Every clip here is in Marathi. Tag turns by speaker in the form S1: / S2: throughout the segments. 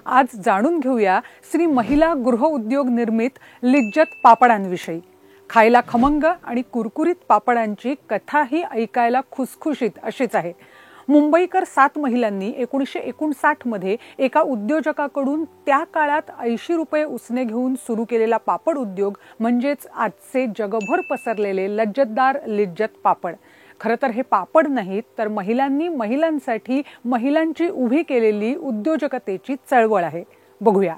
S1: आज जाणून घेऊया श्री महिला गृह उद्योग निर्मित लिज्जत पापडांविषयी। खायला खमंग आणि कुरकुरीत पापडांची कथाही ऐकायला खुसखुशीत अशीच आहे। मुंबईकर 7 महिलांनी 1959 मध्ये एका उद्योजकाकडून त्या काळात 80 रुपये उसने घेऊन सुरू केलेला पापड उद्योग म्हणजेच आजचे जगभर पसरलेले लज्जतदार लिज्जत पापड। खरं तर हे पापड नाहीत तर महिलांनी महिलांसाठी महिलांची उभी केलेली उद्योजकतेची चळवळ आहे। बघूया।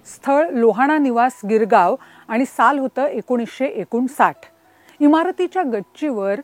S1: स्थळ लोहाणा निवास गिरगाव आणि साल होतं 1959। इमारतीच्या गच्चीवर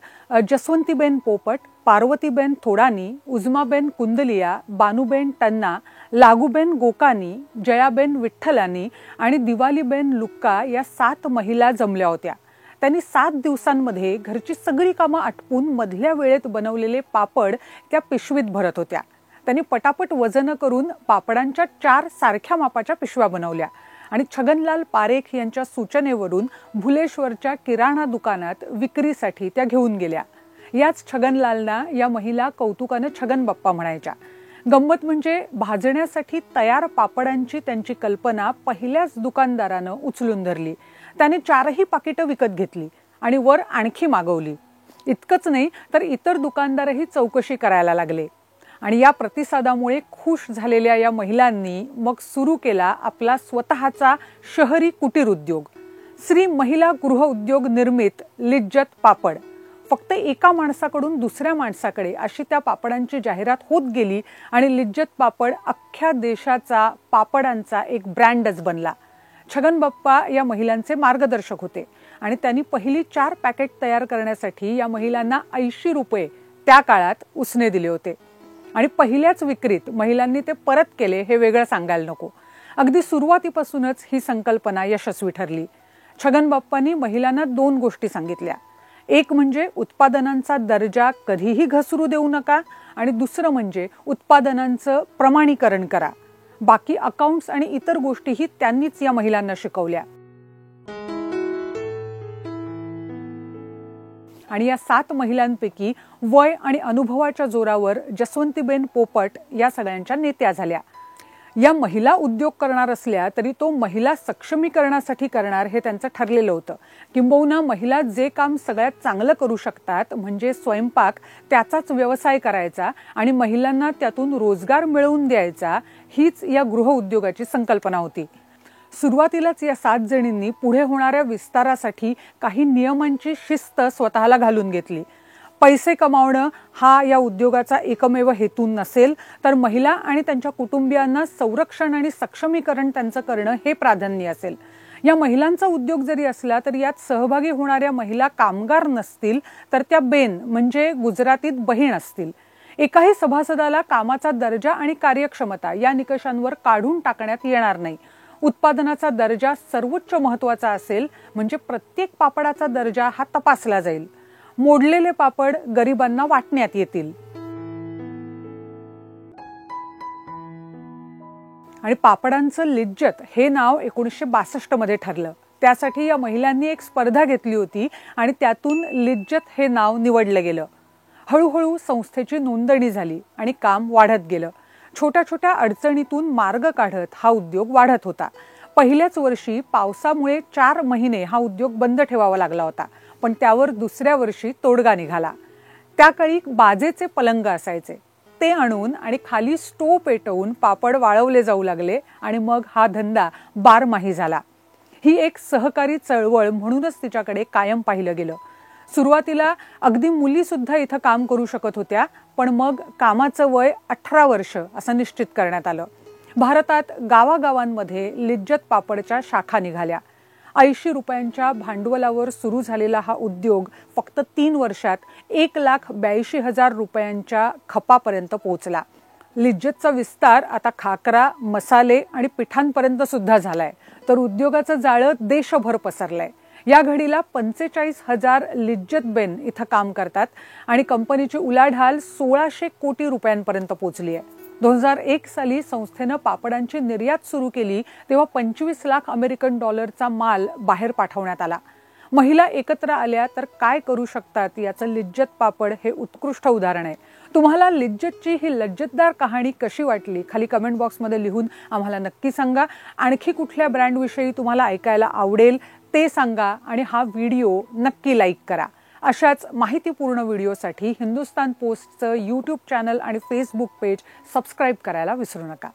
S1: जसवंतीबेन पोपट, पार्वतीबेन थोडानी, उजमाबेन कुंदलिया, बानूबेन टन्ना, लागूबेन गोकानी, जयाबेन विठ्ठलानी आणि दिवालीबेन लुक्का या 7 महिला जमल्या होत्या। त्यांनी 7 दिवसांमध्ये घरची सगळी कामं आटपून मधल्या वेळेत बनवलेले पापड त्या पिशवीत भरत होत्या। त्यांनी पटापट वजन करून पापडांच्या 4 सारख्या मापाच्या पिशव्या बनवल्या आणि छगनलाल पारेख यांच्या सूचनेवरून भुलेश्वरच्या किराणा दुकानात विक्रीसाठी त्या घेऊन गेल्या। याच छगनलालना या महिला कौतुकाने छगन बाप्पा म्हणायच्या। गंमत म्हणजे भाजण्यासाठी तयार पापडांची त्यांची कल्पना पहिल्याच दुकानदारानं उचलून धरली। त्याने 4ही पाकिटं विकत घेतली आणि वर आणखी मागवली। इतकंच नाही तर इतर दुकानदारही चौकशी करायला लागले आणि या प्रतिसादामुळे खुश झालेल्या या महिलांनी मग सुरू केला आपला स्वतःचा शहरी कुटीर उद्योग, श्री महिला गृह उद्योग निर्मित लिज्जत पापड। फक्त एका माणसाकडून दुसऱ्या माणसाकडे अशी त्या पापडांची जाहिरात होत गेली आणि लिज्जत पापड अख्ख्या देशाचा पापडांचा एक ब्रँडच बनला। छगन बाप्पा या महिलांचे मार्गदर्शक होते आणि त्यांनी पहिली 4 पॅकेट तयार करण्यासाठी या महिलांना 80 रुपये त्या काळात उसने दिले होते आणि पहिल्याच विक्रीत महिलांनी ते परत केले हे वेगळं सांगायला नको। अगदी सुरुवातीपासूनच ही संकल्पना यशस्वी ठरली। छगन बाप्पांनी महिलांना 2 गोष्टी सांगितल्या। एक म्हणजे उत्पादनांचा दर्जा कधीही घसरू देऊ नका आणि दुसरं म्हणजे उत्पादनांचं प्रमाणीकरण करा। बाकी अकाउंट्स आणि इतर गोष्टीही त्यांनीच या महिलांना शिकवल्या। आणि या 7 महिलांपैकी वय आणि अनुभवाच्या जोरावर जसवंतीबेन पोपट या सगळ्यांच्या नेत्या झाल्या। या महिला उद्योग करणार असल्या तरी तो महिला सक्षमीकरणासाठी करणार हे त्यांचं ठरलेलं होतं। किंबहुना महिला जे काम सगळ्यात चांगलं करू शकतात म्हणजे स्वयंपाक त्याचाच व्यवसाय करायचा आणि महिलांना त्यातून रोजगार मिळवून द्यायचा, हीच या गृह उद्योगाची संकल्पना होती। सुरुवातीलाच या 7 जणींनी पुढे होणाऱ्या विस्तारासाठी काही नियमांची शिस्त स्वतःला घालून घेतली। पैसे कमावणं हा या उद्योगाचा एकमेव हेतू नसेल तर महिला आणि त्यांच्या कुटुंबियांना संरक्षण आणि सक्षमीकरण त्यांचं करणं हे प्राधान्य असेल। या महिलांचा उद्योग जरी असला तरी यात सहभागी होणाऱ्या महिला कामगार नसतील तर त्या बेन म्हणजे गुजरातीत बहीण असतील। एकाही सभासदाला कामाचा दर्जा आणि कार्यक्षमता या निकषांवर काढून टाकण्यात येणार नाही। उत्पादनाचा दर्जा सर्वोच्च महत्त्वाचा असेल म्हणजे प्रत्येक पापडाचा दर्जा हा तपासला जाईल। मोडलेले पापड गरिबांना वाटण्यात येतील। आणि पापडांचं लिज्जत हे नाव 1962 मध्ये ठरलं। त्यासाठी या महिलांनी एक स्पर्धा घेतली होती आणि त्यातून लिज्जत हे नाव निवडलं गेलं। हळूहळू संस्थेची नोंदणी झाली आणि काम वाढत गेलं। छोट्या छोट्या अडचणीतून मार्ग काढत हा उद्योग वाढत होता। पहिल्याच वर्षी पावसामुळे 4 महिने हा उद्योग बंद ठेवावा लागला होता, पण त्यावर दुसऱ्या वर्षी तोडगा निघाला। त्या काळी बाजेचे पलंग असायचे, ते आणून आणि खाली स्टोव पेटवून पापड वाळवले जाऊ लागले आणि मग हा धंदा बारमाही झाला। ही एक सहकारी चळवळ म्हणूनच तिच्याकडे कायम पाहिलं गेलं। सुरुवातीला अगदी मुली सुद्धा इथं काम करू शकत होत्या, पण मग कामाचं वय 18 वर्ष असं निश्चित करण्यात आलं। भारतात गावागावांमध्ये लिज्जत पापडच्या शाखा निघाल्या। 80 रुपयांच्या भांडवलावर सुरू झालेला हा उद्योग फक्त 3 वर्षात 1,82,000 रुपयांच्या खपापर्यंत पोहोचला। लिज्जतचा विस्तार आता खाकरा, मसाले आणि पिठांपर्यंत सुद्धा झालाय, तर उद्योगाचं जाळं देशभर पसरलंय। या घडीला 45,000 लिज्जत बेन इथं काम करतात आणि कंपनीची उलाढाल 1600 कोटी रुपयांपर्यंत पोहोचली आहे। 2001 साली संस्थेनं पापडांची निर्यात सुरू केली तेव्हा $25 लाख माल बाहेर पाठवण्यात आला। महिला एकत्र आल्या तर काय करू शकतात याचं लिज्जत पापड हे उत्कृष्ट उदाहरण आहे. तुम्हाला लिज्जतची ही लज्जतदार कहाणी कशी वाटली खाली कमेंट बॉक्समध्ये लिहून आम्हाला नक्की सांगा. आणखी कुठल्या ब्रँडविषयी तुम्हाला ऐकायला आवडेल ते सांगा आणि हा व्हिडिओ नक्की लाईक करा. अशाच माहितीपूर्ण व्हिडिओसाठी हिंदुस्तान पोस्टचं यूट्यूब चॅनल आणि फेसबुक पेज सबस्क्राईब करायला विसरू नका.